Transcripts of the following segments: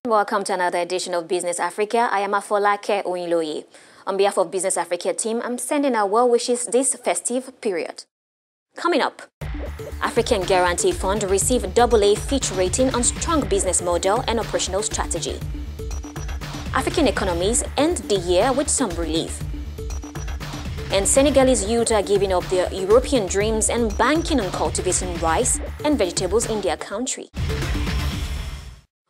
Welcome to another edition of Business Africa. I am Afolake Oinloye. On behalf of Business Africa team, I'm sending our well wishes this festive period. Coming up, African Guarantee Fund received AA Fitch rating on strong business model and operational strategy. African economies end the year with some relief. And Senegalese youth are giving up their European dreams and banking on cultivating rice and vegetables in their country.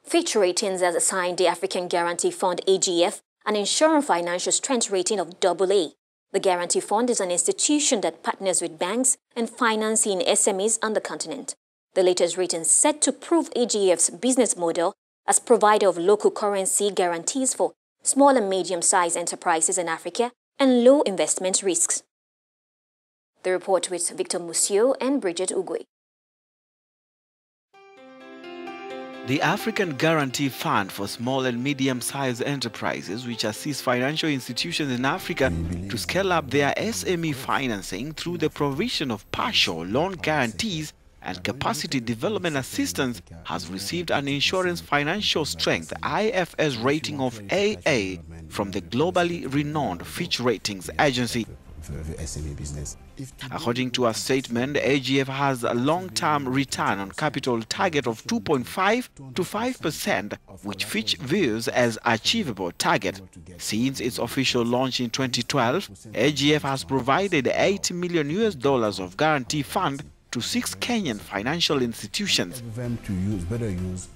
Fitch Ratings has assigned the African Guarantee Fund AGF an Insurer financial strength rating of AA. The Guarantee Fund is an institution that partners with banks and financing SMEs on the continent. The latest rating is set to prove AGF's business model as provider of local currency guarantees for small and medium-sized enterprises in Africa and low investment risks. The report with Victor Musio and Bridget Ugwe. The African Guarantee Fund for Small and Medium-Sized Enterprises, which assists financial institutions in Africa to scale up their SME financing through the provision of partial loan guarantees and capacity development assistance, has received an Insurance Financial Strength IFS rating of AA from the globally renowned Fitch Ratings agency. According to a statement, the AGF has a long-term return on capital target of 2.5 to 5%, which Fitch views as achievable target. Since its official launch in 2012, AGF has provided $80 million of guarantee fund to 6 Kenyan financial institutions.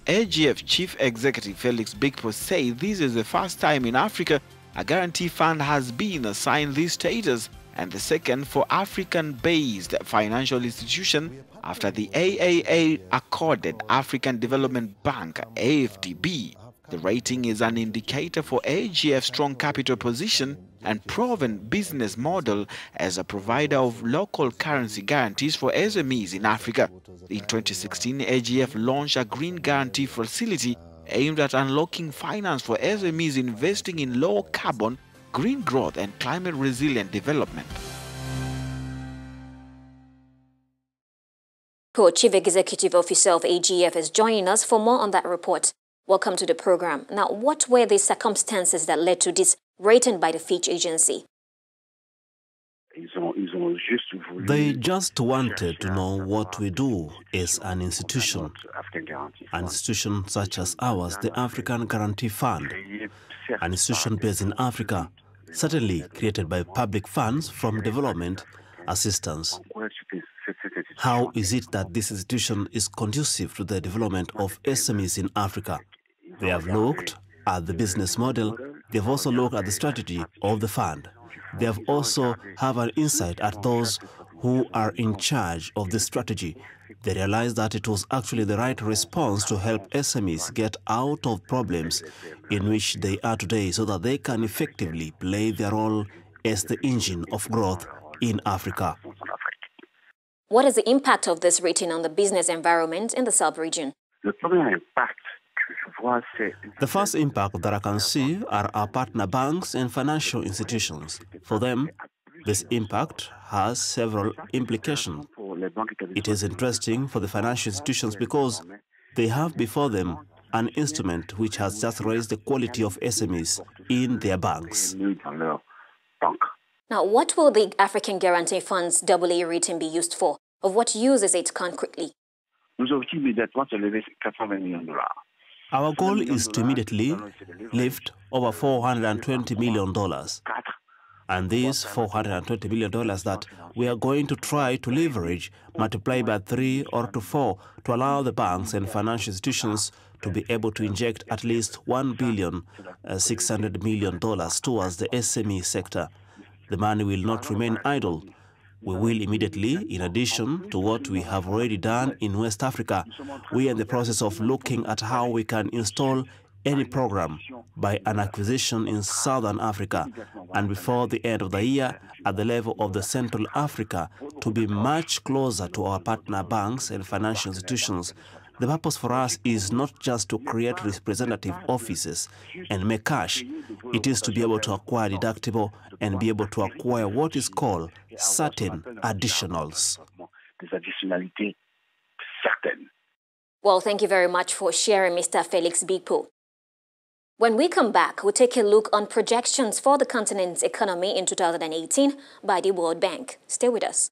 AGF Chief Executive Felix Bigpo says this is the first time in Africa a guarantee fund has been assigned this status, and the second for African-based financial institution after the AAA accorded African Development Bank AFDB. The rating is an indicator for AGF's strong capital position and proven business model as a provider of local currency guarantees for SMEs in Africa. In 2016, AGF launched a green guarantee facility aimed at unlocking finance for SMEs investing in low carbon, green growth and climate-resilient development. Co-Chief Executive Officer of AGF is joining us for more on that report. Welcome to the program. Now, what were the circumstances that led to this rating by the Fitch agency? They just wanted to know what we do as an institution. An institution such as ours, the African Guarantee Fund, an institution based in Africa, certainly created by public funds from development assistance. How is it that this institution is conducive to the development of SMEs in Africa? They have looked at the business model. They have also looked at the strategy of the fund. They have also have an insight at those who are in charge of the strategy. They realized that it was actually the right response to help SMEs get out of problems in which they are today so that they can effectively play their role as the engine of growth in Africa. What is the impact of this rating on the business environment in the sub-region? The first impact that I can see are our partner banks and financial institutions. For them, this impact has several implications. It is interesting for the financial institutions because they have before them an instrument which has just raised the quality of SMEs in their banks. Now, what will the African Guarantee Fund's AA rating be used for? Of what use is it concretely? Our goal is to immediately lift over $420 million. And these $420 million that we are going to try to leverage, multiply by 3 or to 4 to allow the banks and financial institutions to be able to inject at least $1.6 billion towards the SME sector. The money will not remain idle. We will immediately, in addition to what we have already done in West Africa, we are in the process of looking at how we can install any program by an acquisition in Southern Africa, and before the end of the year at the level of the Central Africa, to be much closer to our partner banks and financial institutions. The purpose for us is not just to create representative offices and make cash. It is to be able to acquire deductible and be able to acquire what is called certain additionals. des additionnalités certaines. Well, thank you very much for sharing, Mr. Felix Bigpo. When we come back, we'll take a look on projections for the continent's economy in 2018 by the World Bank. Stay with us.